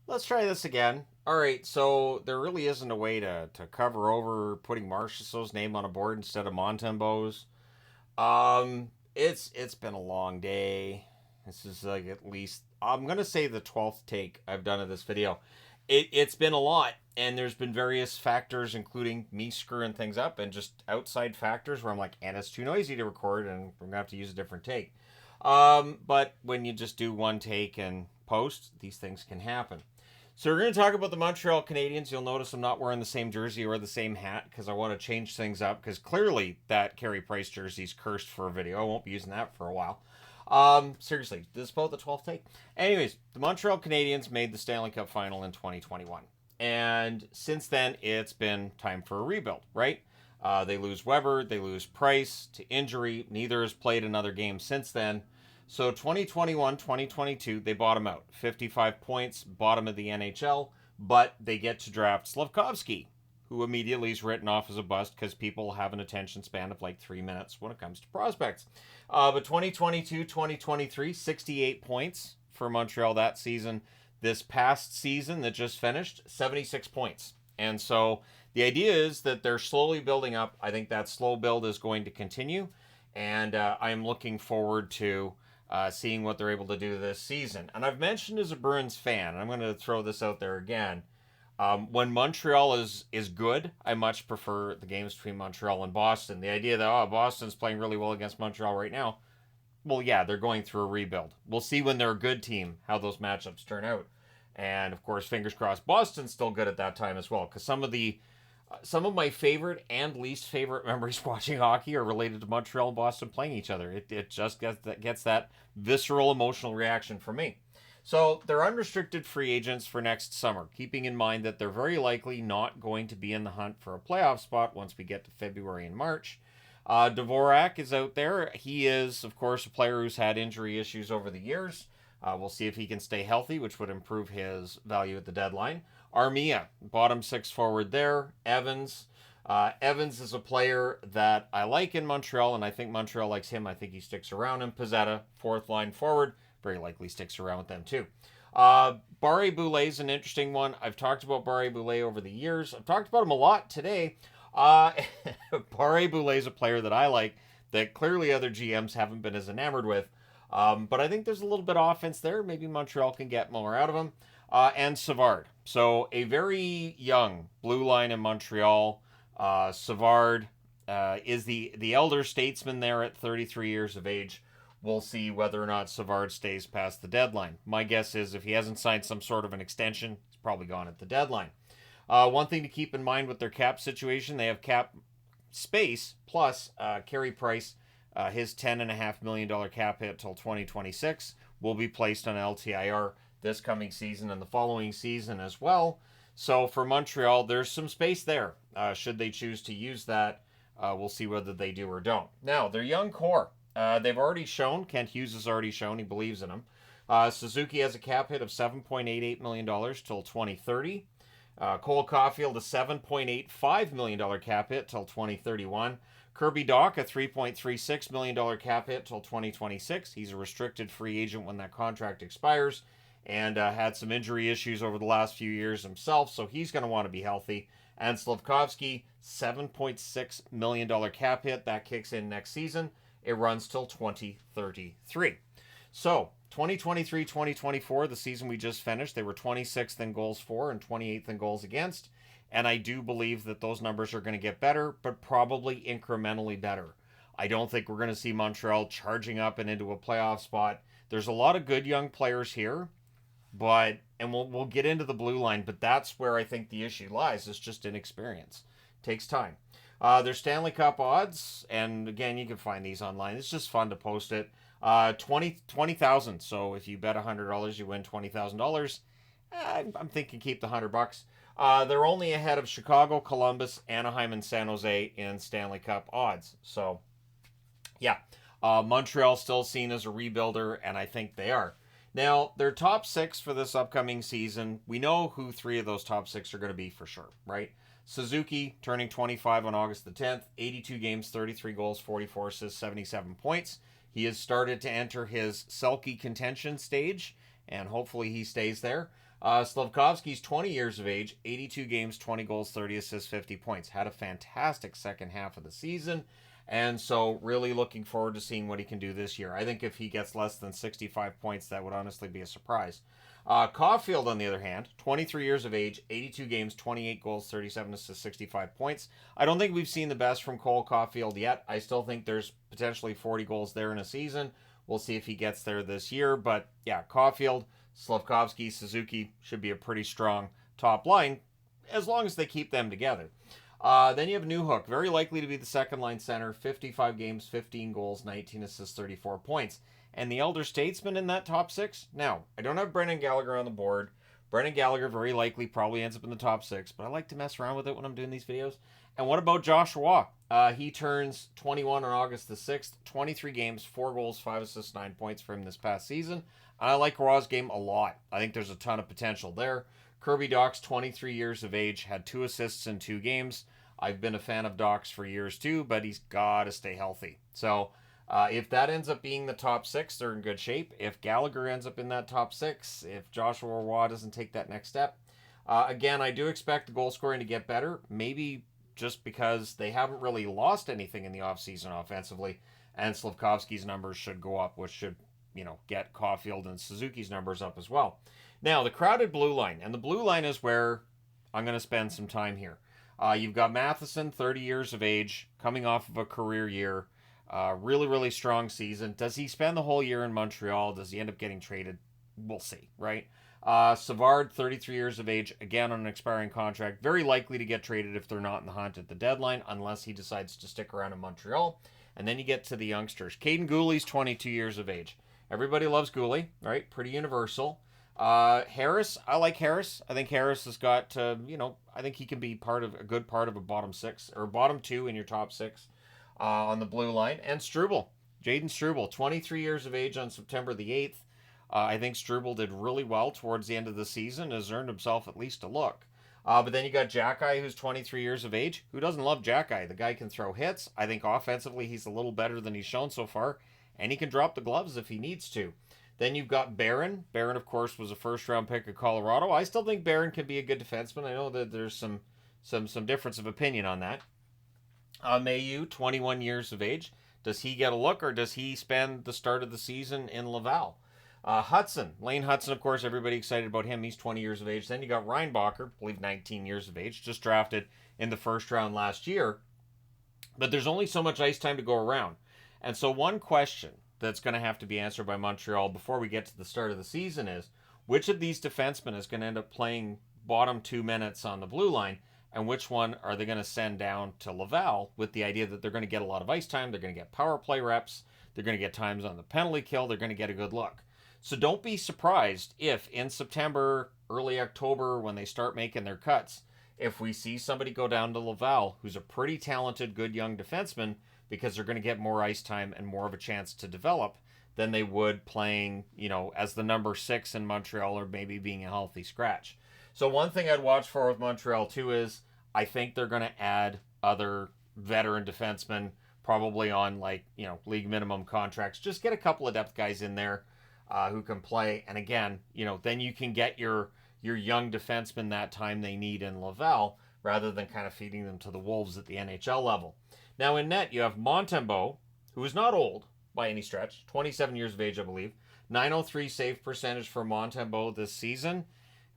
Let's try this again. All right, so there really isn't a way to cover over putting Marchessault's name on a board instead of Montembeau's. It's been a long day. This is like at least I'm gonna say the 12th take I've done of this video. It's been a lot, and there's been various factors, including me screwing things up and just outside factors where I'm like, and it's too noisy to record, and we're gonna have to use a different take. But when you just do one take and post, these things can happen. So we're going to talk about the Montreal Canadiens. You'll notice I'm not wearing the same jersey or the same hat because I want to change things up because clearly that Carey Price jersey is cursed for a video. I won't be using that for a while. Seriously, this is about the 12th take. Anyways, the Montreal Canadiens made the Stanley Cup final in 2021. And since then, it's been time for a rebuild, right? They lose Weber, they lose Price to injury. Neither has played another game since then. So 2021, 2022, they bottom out. 55 points, bottom of the NHL, but they get to draft Slavkovsky, who immediately is written off as a bust because people have an attention span of like 3 minutes when it comes to prospects. But 2022, 2023, 68 points for Montreal that season. This past season that just finished, 76 points. And so the idea is that they're slowly building up. I think that slow build is going to continue. And I'm looking forward to seeing what they're able to do this season. And I've mentioned as a Bruins fan, and I'm going to throw this out there again. When Montreal is good, I much prefer the games between Montreal and Boston. The idea that Boston's playing really well against Montreal right now, well, yeah, they're going through a rebuild. We'll see when they're a good team how those matchups turn out. And of course, fingers crossed, Boston's still good at that time as well. Because some of my favorite and least favorite memories watching hockey are related to Montreal and Boston playing each other. It just gets that visceral emotional reaction from me. So they're unrestricted free agents for next summer, keeping in mind that they're very likely not going to be in the hunt for a playoff spot once we get to February and March. Dvorak is out there. He is, of course, a player who's had injury issues over the years. We'll see if he can stay healthy, which would improve his value at the deadline. Armia, bottom six forward there. Evans. Evans is a player that I like in Montreal, and I think Montreal likes him. I think he sticks around. And Pizzetta, fourth line forward, very likely sticks around with them too. Barre Boulet is an interesting one. I've talked about Barre Boulet over the years. I've talked about him a lot today. Barre Boulet is a player that I like that clearly other GMs haven't been as enamored with. But I think there's a little bit of offense there. Maybe Montreal can get more out of him. And Savard. So a very young blue line in Montreal. Savard is the elder statesman there at 33 years of age. We'll see whether or not Savard stays past the deadline. My guess is if he hasn't signed some sort of an extension, he's probably gone at the deadline. One thing to keep in mind with their cap situation, they have cap space plus Carey Price. His $10.5 million cap hit till 2026 will be placed on LTIR this coming season and the following season as well. So for Montreal, there's some space there. Should they choose to use that, we'll see whether they do or don't. Now, their young core. They've already shown, Kent Hughes has already shown he believes in them. Suzuki has a cap hit of $7.88 million till 2030. Cole Caulfield, a $7.85 million cap hit till 2031. Kirby Dach, a $3.36 million cap hit till 2026. He's a restricted free agent when that contract expires and had some injury issues over the last few years himself, so he's going to want to be healthy. And Slavkovsky, $7.6 million cap hit. That kicks in next season. It runs till 2033. So, 2023-2024, the season we just finished, they were 26th in goals for and 28th in goals against. And I do believe that those numbers are going to get better, but probably incrementally better. I don't think we're going to see Montreal charging up and into a playoff spot. There's a lot of good young players here, and we'll get into the blue line, but that's where I think the issue lies. It's just inexperience. It takes time. Their Stanley Cup odds, and again, you can find these online. It's just fun to post it. 20,000. So if you bet $100, you win $20,000. I'm thinking keep the $100. They're only ahead of Chicago, Columbus, Anaheim, and San Jose in Stanley Cup odds. So, yeah, Montreal still seen as a rebuilder, and I think they are. Now, their top six for this upcoming season, we know who three of those top six are going to be for sure, right? Suzuki, turning 25 on August the 10th, 82 games, 33 goals, 44 assists, 77 points. He has started to enter his Selke contention stage, and hopefully he stays there. Slavkovsky's 20 years of age, 82 games, 20 goals, 30 assists, 50 points. Had a fantastic second half of the season, and so really looking forward to seeing what he can do this year. I think if he gets less than 65 points, that would honestly be a surprise. Caulfield, on the other hand, 23 years of age, 82 games, 28 goals, 37 assists, 65 points. I don't think we've seen the best from Cole Caulfield yet. I still think there's potentially 40 goals there in a season. We'll see if he gets there this year. But yeah, Caulfield, Slavkovsky, Suzuki should be a pretty strong top line as long as they keep them together. Then you have Newhook, very likely to be the second line center, 55 games, 15 goals, 19 assists, 34 points. And the elder statesman in that top six? Now, I don't have Brendan Gallagher on the board. Brendan Gallagher very likely probably ends up in the top six, but I like to mess around with it when I'm doing these videos. And what about Joshua? He turns 21 on August the 6th, 23 games, 4 goals, 5 assists, 9 points for him this past season. And I like Raw's game a lot. I think there's a ton of potential there. Kirby Dach's 23 years of age, had 2 assists in 2 games. I've been a fan of Dach's for years too, but he's got to stay healthy. So if that ends up being the top 6, they're in good shape. If Gallagher ends up in that top 6, if Joshua Roy doesn't take that next step, again, I do expect the goal scoring to get better. Maybe just because they haven't really lost anything in the offseason offensively, and Slavkovsky's numbers should go up, which should, get Caulfield and Suzuki's numbers up as well. Now, the crowded blue line, and the blue line is where I'm going to spend some time here. You've got Matheson, 30 years of age, coming off of a career year. Really, really strong season. Does he spend the whole year in Montreal? Does he end up getting traded? We'll see, right? Savard, 33 years of age, again on an expiring contract. Very likely to get traded if they're not in the hunt at the deadline, unless he decides to stick around in Montreal. And then you get to the youngsters. Caden Gooley's 22 years of age. Everybody loves Gooley, right? Pretty universal. Harris, I like Harris. I think Harris has got, I think he can be a good part of a bottom 6 or bottom 2 in your top 6 on the blue line. And Struble, Jaden Struble, 23 years of age on September the 8th. I think Struble did really well towards the end of the season, has earned himself at least a look. But then you got Jackeye, who's 23 years of age. Who doesn't love Jackeye? The guy can throw hits. I think offensively he's a little better than he's shown so far. And he can drop the gloves if he needs to. Then you've got Barron. Barron, of course, was a first-round pick of Colorado. I still think Barron can be a good defenseman. I know that there's some difference of opinion on that. Mayu, 21 years of age. Does he get a look, or does he spend the start of the season in Laval? Hudson. Lane Hudson, of course, everybody excited about him. He's 20 years of age. Then you got Reinbacher, I believe 19 years of age, just drafted in the first round last year. But there's only so much ice time to go around. And so one question that's going to have to be answered by Montreal before we get to the start of the season is, which of these defensemen is going to end up playing bottom 2 minutes on the blue line, and which one are they going to send down to Laval with the idea that they're going to get a lot of ice time, they're going to get power play reps, they're going to get times on the penalty kill, they're going to get a good look. So don't be surprised if in September, early October, when they start making their cuts, if we see somebody go down to Laval who's a pretty talented, good young defenseman, because they're going to get more ice time and more of a chance to develop than they would playing, as the number 6 in Montreal, or maybe being a healthy scratch. So one thing I'd watch for with Montreal too is I think they're going to add other veteran defensemen, probably on league minimum contracts. Just get a couple of depth guys in there who can play. And again, then you can get your young defensemen that time they need in Laval, rather than kind of feeding them to the wolves at the NHL level. Now in net, you have Montembeault, who is not old by any stretch, 27 years of age, I believe. 903 save percentage for Montembeault this season.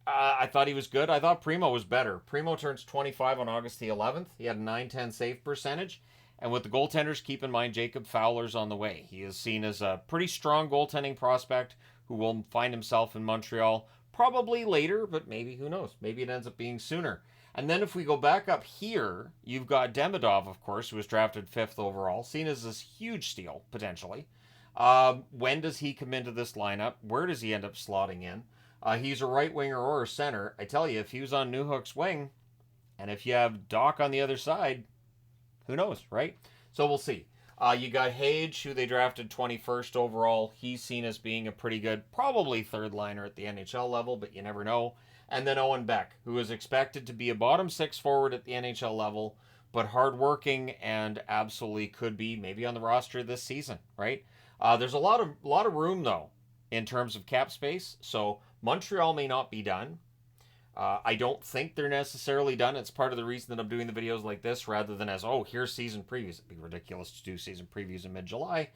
I thought he was good. I thought Primo was better. Primo turns 25 on August the 11th. He had a 910 save percentage. And with the goaltenders, keep in mind Jacob Fowler's on the way. He is seen as a pretty strong goaltending prospect who will find himself in Montreal probably later, but maybe, who knows? Maybe it ends up being sooner. And then if we go back up here, you've got Demidov, of course, who was drafted 5th overall, seen as this huge steal, potentially. When does he come into this lineup? Where does he end up slotting in? He's a right winger or a center. I tell you, if he was on Newhook's wing, and if you have Dach on the other side, who knows, right? So we'll see. You got Hage, who they drafted 21st overall. He's seen as being a pretty good, probably third liner at the NHL level, but you never know. And then Owen Beck, who is expected to be a bottom 6 forward at the NHL level, but hardworking and absolutely could be maybe on the roster this season, right? There's a lot of room though in terms of cap space. So Montreal may not be done. I don't think they're necessarily done. It's part of the reason that I'm doing the videos like this rather than as, oh, here's season previews. It'd be ridiculous to do season previews in mid-July.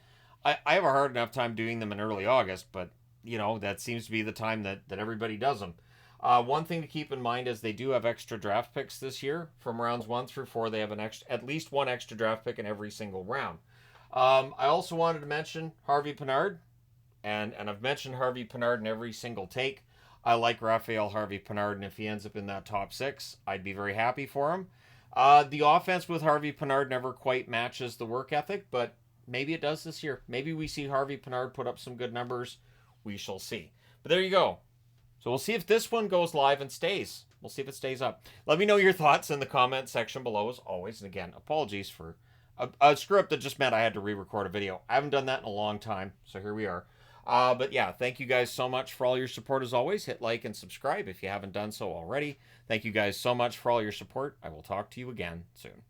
I have a hard enough time doing them in early August, but, you know, that seems to be the time that everybody does them. One thing to keep in mind is they do have extra draft picks this year. From rounds 1 through 4, they have at least one extra draft pick in every single round. I also wanted to mention Harvey Pinard, and I've mentioned Harvey Pinard in every single take. I like Raphael Harvey Pinard, and if he ends up in that top 6, I'd be very happy for him. The offense with Harvey Pinard never quite matches the work ethic, but maybe it does this year. Maybe we see Harvey Pinard put up some good numbers. We shall see. But there you go. So we'll see if this one goes live and stays. We'll see if it stays up. Let me know your thoughts in the comment section below, as always. And again, apologies for a screw-up that just meant I had to re-record a video. I haven't done that in a long time, so here we are. But yeah, thank you guys so much for all your support as always. Hit like and subscribe if you haven't done so already. Thank you guys so much for all your support. I will talk to you again soon.